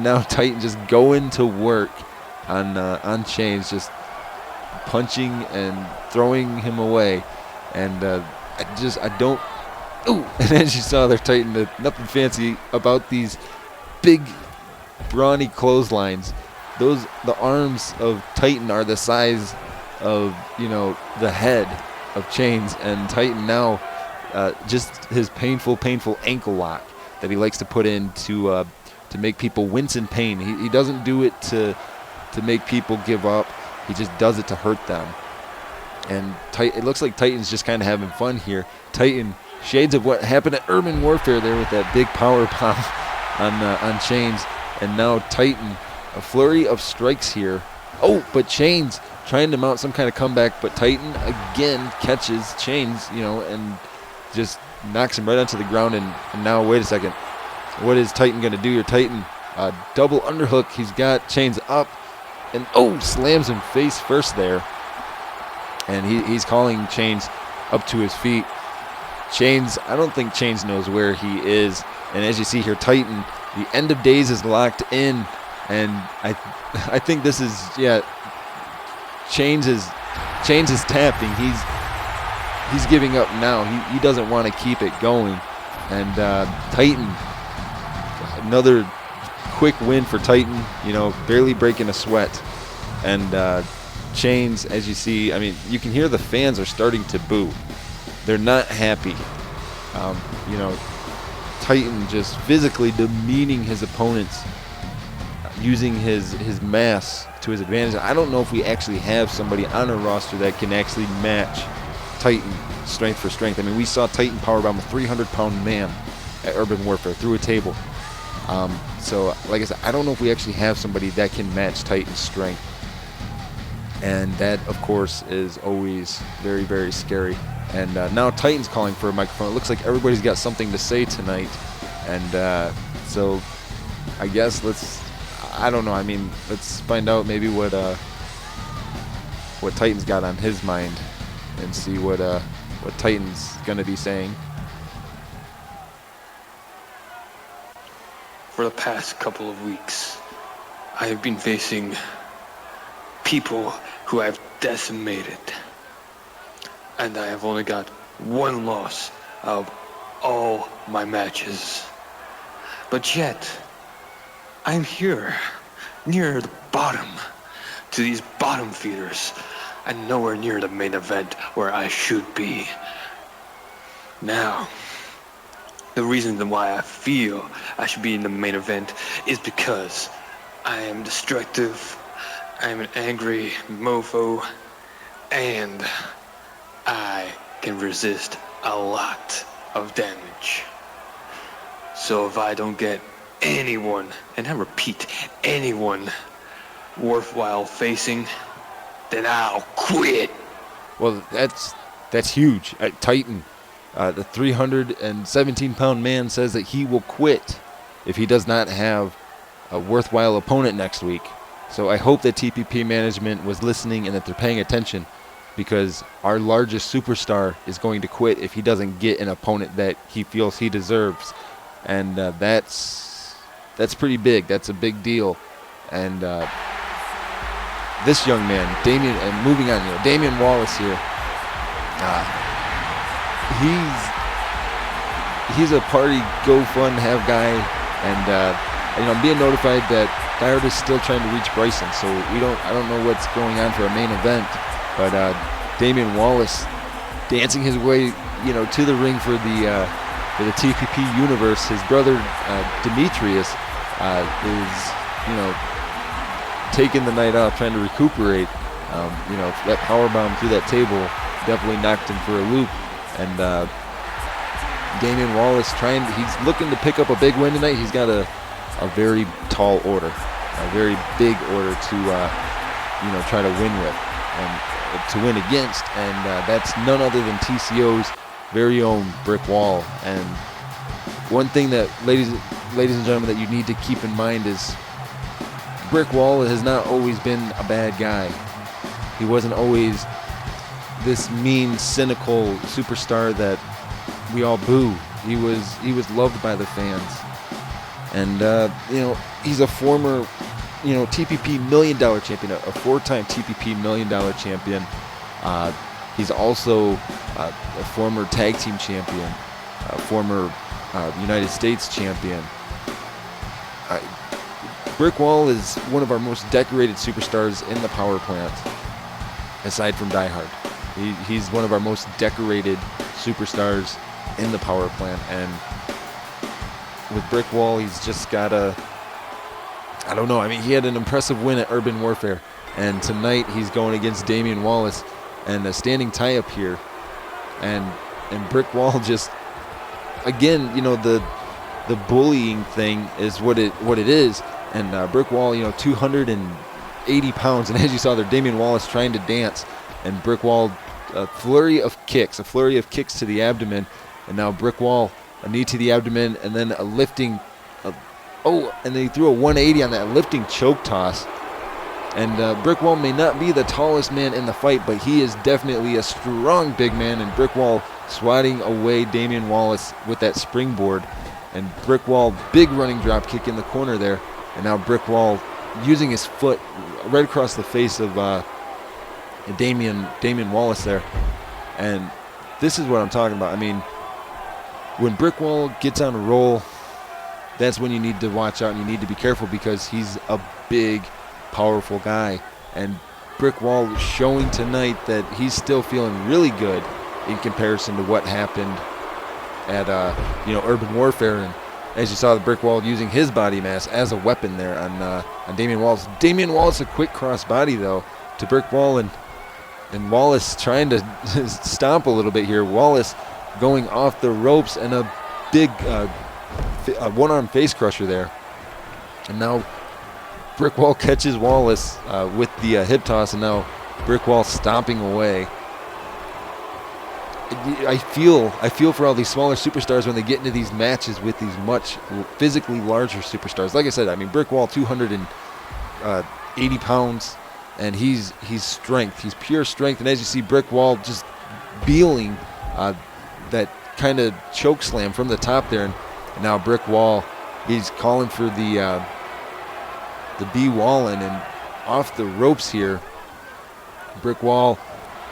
now Titan just going to work on Chains, just punching and throwing him away. And I don't. Ooh! And as you saw there, Titan, nothing fancy about these big brawny clotheslines. The arms of Titan are the size of, the head of Chains, and Titan now, just his painful ankle lock that he likes to put in to make people wince in pain. He doesn't do it to make people give up. He just does it to hurt them. And it looks like Titan's just kind of having fun here. Titan, shades of what happened at Urban Warfare there with that big power bomb on Chains. And now Titan, a flurry of strikes here. Oh, but Chains trying to mount some kind of comeback, but Titan again catches Chains, and just knocks him right onto the ground. And now, wait a second. What is Titan going to do here? Titan, double underhook. He's got Chains up. And, slams him face first there. And he's calling Chains up to his feet. Chains, I don't think Chains knows where he is. And as you see here, Titan, the end of days is locked in. And I think this is, Chains is tapping. He's giving up now. He doesn't want to keep it going. And Titan, another quick win for Titan, barely breaking a sweat. And Chains, as you see, you can hear the fans are starting to boo. They're not happy. Titan just physically demeaning his opponents, using his mass to his advantage. I don't know if we actually have somebody on our roster that can actually match Titan strength for strength. We saw Titan powerbomb a 300-pound man at Urban Warfare through a table. So, like I said, I don't know if we actually have somebody that can match Titan's strength. And that, of course, is always very, very scary. And now Titan's calling for a microphone. It looks like everybody's got something to say tonight. And so I guess let's find out maybe what Titan's got on his mind and see what Titan's going to be saying. For the past couple of weeks, I have been facing people who I've decimated. And I have only got one loss of all my matches. But yet, I'm here, near the bottom, to these bottom feeders, and nowhere near the main event where I should be. Now, the reason why I feel I should be in the main event is because I am destructive, I'm an angry mofo, and I can resist a lot of damage. So if I don't get anyone, and I repeat, anyone worthwhile facing, then I'll quit. Well, that's huge. Titan, the 317-pound man, says that he will quit if he does not have a worthwhile opponent next week. So I hope that TPP management was listening and that they're paying attention, because our largest superstar is going to quit if he doesn't get an opponent that he feels he deserves. And that's pretty big. That's a big deal. And this young man, Damian, and moving on, Damian Wallace here, he's a party, go fun, have guy. And I'm being notified that Dyer is still trying to reach Bryson, so I don't know what's going on for a main event. But Damian Wallace dancing his way, to the ring for the TPP universe. His brother Demetrius is, taking the night off, trying to recuperate. That power bomb through that table definitely knocked him for a loop. And Damian Wallace he's looking to pick up a big win tonight. He's got a very tall order, a very big order to try to win with and to win against, and that's none other than TCO's very own Brick Wall. And one thing that, ladies and gentlemen, that you need to keep in mind is Brick Wall has not always been a bad guy. He wasn't always this mean, cynical superstar that we all boo. He was loved by the fans. And he's a former TPP $1 million champion, a 4-time TPP $1 million champion. He's also a former tag team champion, a former United States champion. Brick Wall is one of our most decorated superstars in the power plant, aside from Die Hard. He's one of our most decorated superstars in the power plant, and with Brick Wall, he's just got I don't know. I mean, he had an impressive win at Urban Warfare, and tonight he's going against Damian Wallace, and a standing tie-up here, and Brick Wall just, again, you know, the bullying thing is what it is, and Brick Wall, you know, 280 pounds, and as you saw there, Damian Wallace trying to dance, and Brick Wall, a flurry of kicks to the abdomen, and now Brick Wall, a knee to the abdomen, and then a lifting, and they threw a 180 on that lifting choke toss. And Brick Wall may not be the tallest man in the fight, but he is definitely a strong big man, and Brick Wall swatting away Damian Wallace with that springboard. And Brick Wall, big running drop kick in the corner there, and now Brick Wall using his foot right across the face of Damian Wallace there. And this is what I'm talking about. I mean, when Brick Wall gets on a roll, that's when you need to watch out and you need to be careful, because he's a big, powerful guy. And Brick Wall showing tonight that he's still feeling really good in comparison to what happened at Urban Warfare. And as you saw, the Brick Wall using his body mass as a weapon there on Damian Wallace. Damian Wallace, a quick cross body though to Brick Wall, and Wallace trying to stomp a little bit here. Wallace going off the ropes, and a big one-arm face crusher there. And now Brick Wall catches Wallace with the hip toss, and now Brick Wall stomping away. I feel for all these smaller superstars when they get into these matches with these much physically larger superstars. Like I said, I mean, Brick Wall 280 pounds, and he's strength. He's pure strength. And as you see, Brick Wall just beeling that kind of choke slam from the top there, and now Brick Wall, he's calling for the B Wallin, and off the ropes here. Brick Wall,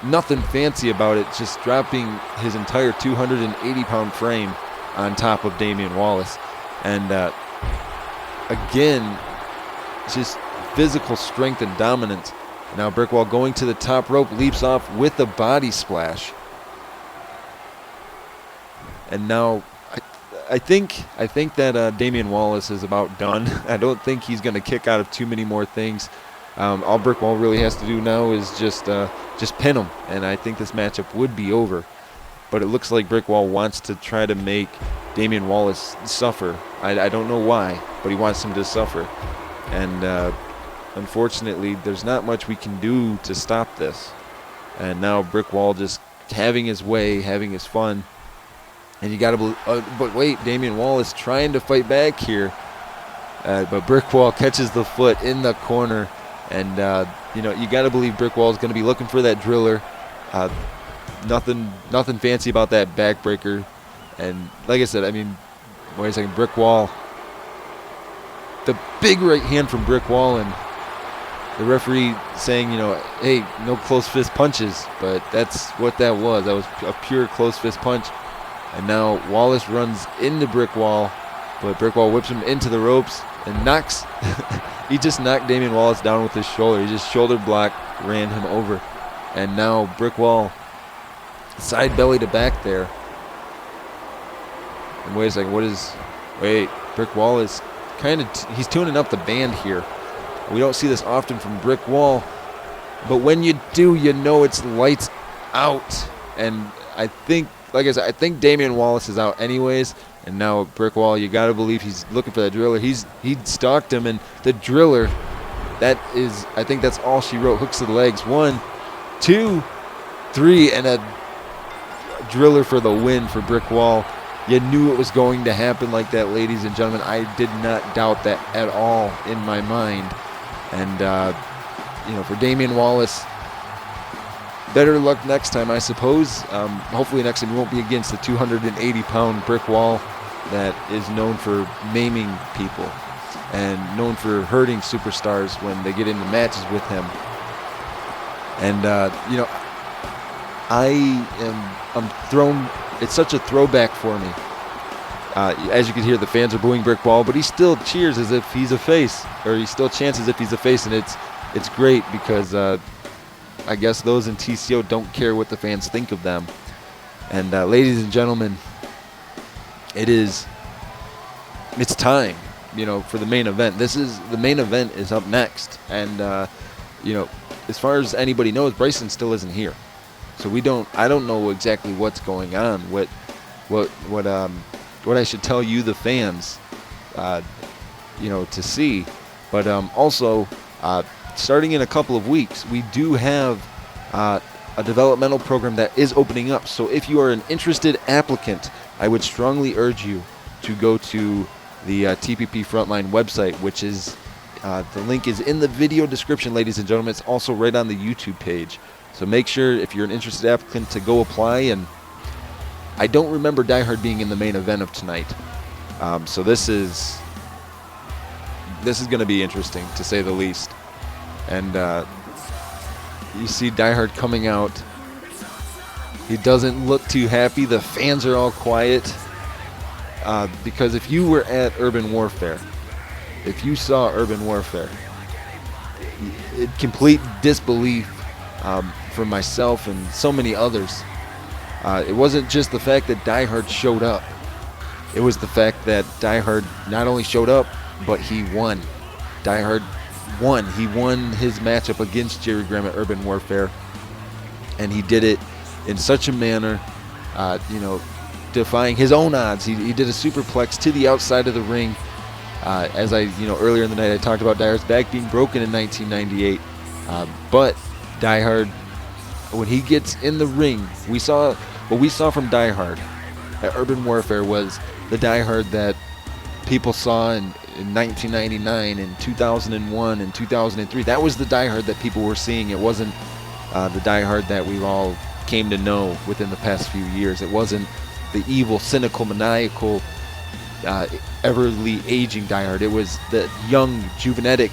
nothing fancy about it, just dropping his entire 280-pound frame on top of Damian Wallace. And again, just physical strength and dominance. Now Brick Wall going to the top rope, leaps off with a body splash. And now I think that Damian Wallace is about done. I don't think he's going to kick out of too many more things. All Brick Wall really has to do now is just pin him, and I think this matchup would be over. But it looks like Brick Wall wants to try to make Damian Wallace suffer. I don't know why, but he wants him to suffer. And unfortunately, there's not much we can do to stop this. And now Brick Wall just having his way, having his fun. And you got to believe, but wait, Damian Wallace trying to fight back here. But Brick Wall catches the foot in the corner. And, you got to believe Brick Wall is going to be looking for that driller. Nothing fancy about that backbreaker. And like I said, I mean, wait a second, Brick Wall. The big right hand from Brick Wall, and the referee saying, hey, no close fist punches. But that's what that was. That was a pure close fist punch. And now Wallace runs into Brick Wall, but Brick Wall whips him into the ropes and knocks. He just knocked Damian Wallace down with his shoulder. He just shoulder block, ran him over. And now Brick Wall side belly to back there. And wait a second, Brick Wall is he's tuning up the band here. We don't see this often from Brick Wall, but when you do, it's lights out. And like I said, I think Damian Wallace is out anyways, and now Brick Wall, you got to believe he's looking for that driller. He stalked him, and the driller, I think that's all she wrote. Hooks to the legs. 1, 2, 3, and a driller for the win for Brick Wall. You knew it was going to happen like that, ladies and gentlemen. I did not doubt that at all in my mind. And, for Damian Wallace, better luck next time, I suppose. Hopefully next time it won't be against the 280-pound Brick Wall that is known for maiming people and known for hurting superstars when they get into matches with him. And, I'm thrown. It's such a throwback for me. As you can hear, the fans are booing Brick Wall, but he still cheers as if he's a face, or he still chants as if he's a face, and it's great because I guess those in TCO don't care what the fans think of them. And ladies and gentlemen, it's time, for the main event. The main event is up next, and as far as anybody knows, Bryson still isn't here, so I don't know exactly what's going on. What I should tell you, the fans, to see, but also starting in a couple of weeks, we do have a developmental program that is opening up. So if you are an interested applicant, I would strongly urge you to go to the TPP Frontline website, which is the link is in the video description, ladies and gentlemen. It's also right on the YouTube page. So make sure, if you're an interested applicant, to go apply. And I don't remember Die Hard being in the main event of tonight. So this is going to be interesting, to say the least. And you see Die Hard coming out. He doesn't look too happy. The fans are all quiet. Because if you were at Urban Warfare, if you saw Urban Warfare, complete disbelief from myself and so many others. It wasn't just the fact that Die Hard showed up. It was the fact that Die Hard not only showed up, but he won. Die Hard won. He won his matchup against Jerry Graham at Urban Warfare, and he did it in such a manner, defying his own odds. He did a superplex to the outside of the ring. As earlier in the night, I talked about Die Hard's back being broken in 1998. But Die Hard, when he gets in the ring, what we saw from Die Hard at Urban Warfare was the Die Hard that people saw in 1999 and 2001 and 2003. That was the Die Hard that people were seeing. It wasn't the Die Hard that we all came to know within the past few years. It wasn't the evil, cynical, maniacal, everly aging Die Hard. It was the young, juvenetic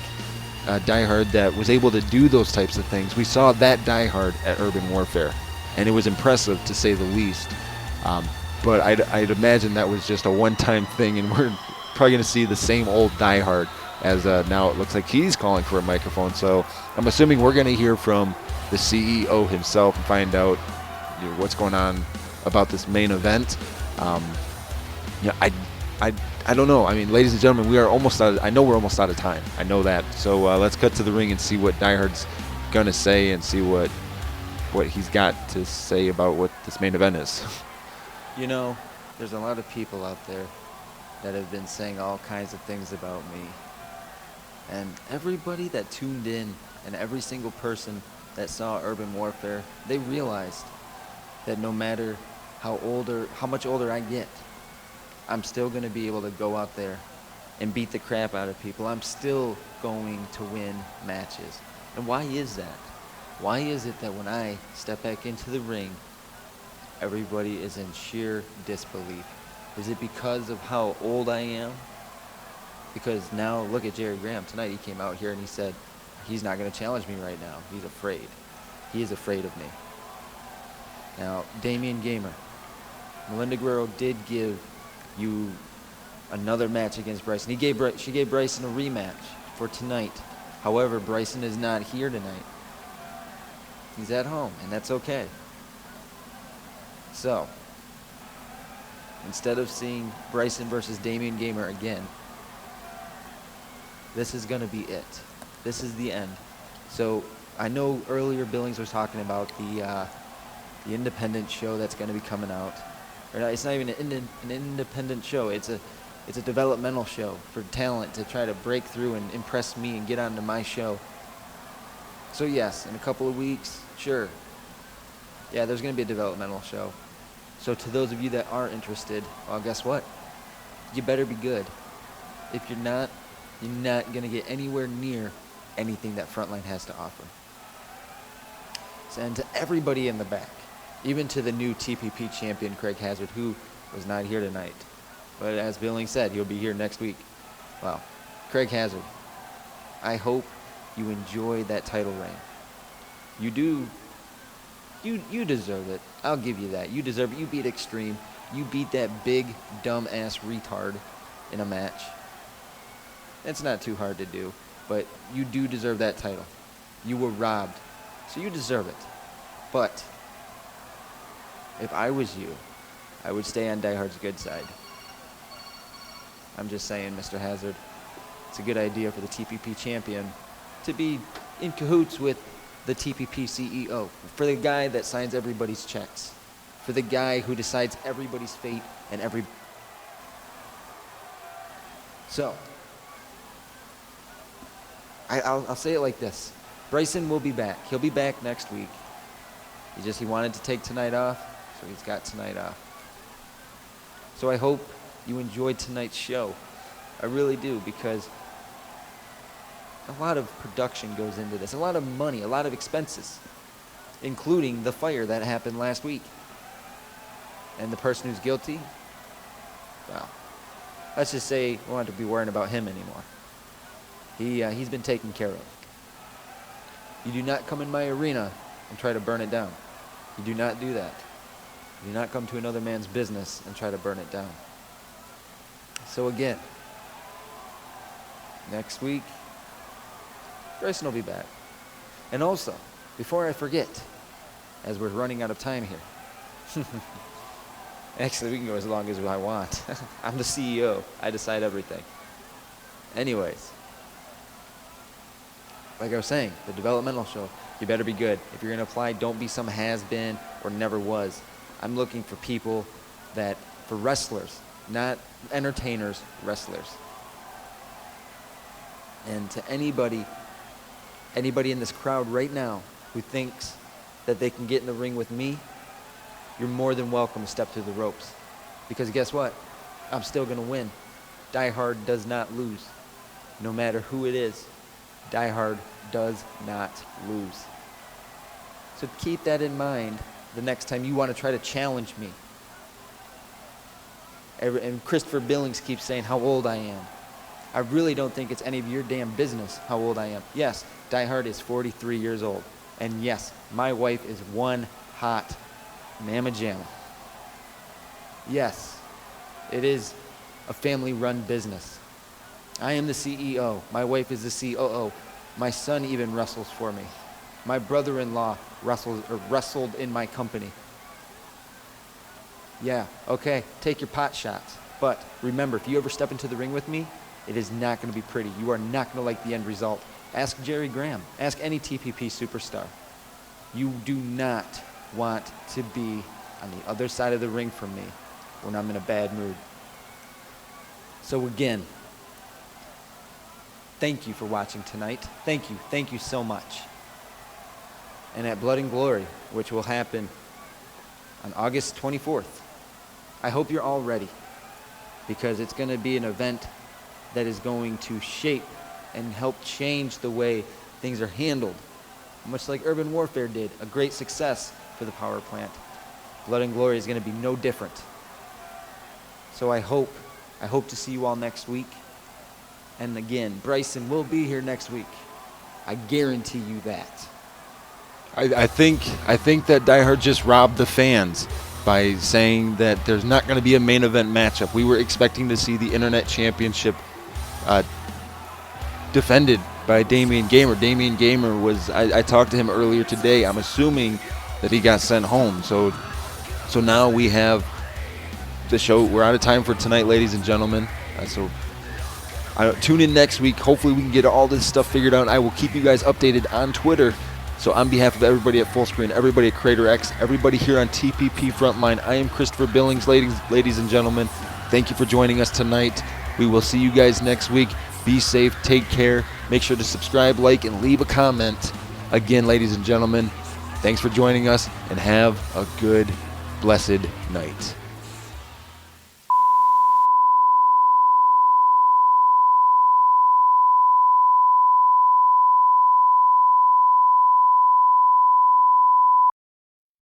Die Hard that was able to do those types of things. We saw that Die Hard at Urban Warfare, and it was impressive, to say the least. But I'd imagine that was just a one-time thing, and we're probably going to see the same old Die Hard, as now it looks like he's calling for a microphone. So I'm assuming we're going to hear from the CEO himself and find out what's going on about this main event. I don't know. I mean, ladies and gentlemen, we are almost out. I know we're almost out of time. I know that. So let's cut to the ring and see what Die Hard's gonna say, and see what he's got to say about what this main event is. There's a lot of people out there that have been saying all kinds of things about me. And everybody that tuned in, and every single person that saw Urban Warfare, they realized that no matter how much older I get, I'm still going to be able to go out there and beat the crap out of people. I'm still going to win matches. And why is that? Why is it that when I step back into the ring, everybody is in sheer disbelief? Is it because of how old I am? Because now look at Jerry Graham. Tonight he came out here and he said he's not going to challenge me right now. He's afraid. He is afraid of me. Now, Damian Gamer, Melinda Guerrero did give you another match against Bryson. She gave Bryson a rematch for tonight. However, Bryson is not here tonight. He's at home, and that's okay. So, instead of seeing Bryson versus Damian Gamer again, this is going to be it. This is the end. So, I know earlier Billings was talking about the independent show that's going to be coming out. Or no, it's not even an independent show. It's a developmental show for talent to try to break through and impress me and get onto my show. So yes, in a couple of weeks, sure. Yeah, there's going to be a developmental show. So to those of you that are interested, well, guess what? You better be good. If you're not going to get anywhere near anything that Frontline has to offer. So, and to everybody in the back, even to the new TPP champion, Craig Hazard, who was not here tonight. But as Billings said, he'll be here next week. Well, Craig Hazard, I hope you enjoy that title reign. You You deserve it. I'll give you that. You deserve it. You beat Extreme. You beat that big, dumb-ass retard in a match. It's not too hard to do, but you do deserve that title. You were robbed, so you deserve it. But if I was you, I would stay on Die Hard's good side. I'm just saying, Mr. Hazard, it's a good idea for the TPP champion to be in cahoots with the TPP CEO, for the guy that signs everybody's checks, for the guy who decides everybody's fate and So, I'll say it like this. Bryson will be back. He'll be back next week. He wanted to take tonight off, so he's got tonight off. So I hope you enjoyed tonight's show. I really do, because a lot of production goes into this, a lot of money, a lot of expenses, including the fire that happened last week. And the person who's guilty, well, let's just say we don't have to be worrying about him anymore. He's been taken care of. You do not come in my arena and try to burn it down. You do not do that. You do not come to another man's business and try to burn it down. So again, next week, Bryson will be back. And also, before I forget, as we're running out of time here, actually we can go as long as I want. I'm the CEO. I decide everything. Anyways, like I was saying, the developmental show, you better be good. If you're going to apply, don't be some has-been or never was. I'm looking for people for wrestlers, not entertainers, wrestlers. And to anybody in this crowd right now who thinks that they can get in the ring with me, you're more than welcome to step through the ropes. Because guess what? I'm still going to win. Die Hard does not lose. No matter who it is, Die Hard does not lose. So keep that in mind the next time you want to try to challenge me. And Christopher Billings keeps saying how old I am. I really don't think it's any of your damn business how old I am. Yes, Die Hard is 43 years old. And yes, my wife is one hot mamma jamma. Yes, it is a family-run business. I am the CEO. My wife is the COO. My son even wrestles for me. My brother-in-law wrestled in my company. Yeah, okay, take your pot shots. But remember, if you ever step into the ring with me, it is not going to be pretty. You are not going to like the end result. Ask Jerry Graham. Ask any TPP superstar. You do not want to be on the other side of the ring from me when I'm in a bad mood. So again, thank you for watching tonight. Thank you so much. And at Blood and Glory, which will happen on August 24th, I hope you're all ready, because it's going to be an event that is going to shape and help change the way things are handled. Much like Urban Warfare did, a great success for the power plant. Blood and Glory is going to be no different. So I hope to see you all next week. And again, Bryson will be here next week. I guarantee you that. I think that Die Hard just robbed the fans by saying that there's not going to be a main event matchup. We were expecting to see the Internet Championship defended by Damian Gamer. Damian Gamer was, I talked to him earlier today. I'm assuming that he got sent home. So now we have the show. We're out of time for tonight, ladies and gentlemen. Tune in next week. Hopefully we can get all this stuff figured out. I will keep you guys updated on Twitter. So on behalf of everybody at Full Screen, everybody at Crater X, everybody here on TPP Frontline, I am Christopher Billings, ladies and gentlemen. Thank you for joining us tonight. We will see you guys next week. Be safe. Take care. Make sure to subscribe, like, and leave a comment. Again, ladies and gentlemen, thanks for joining us, and have a good, blessed night.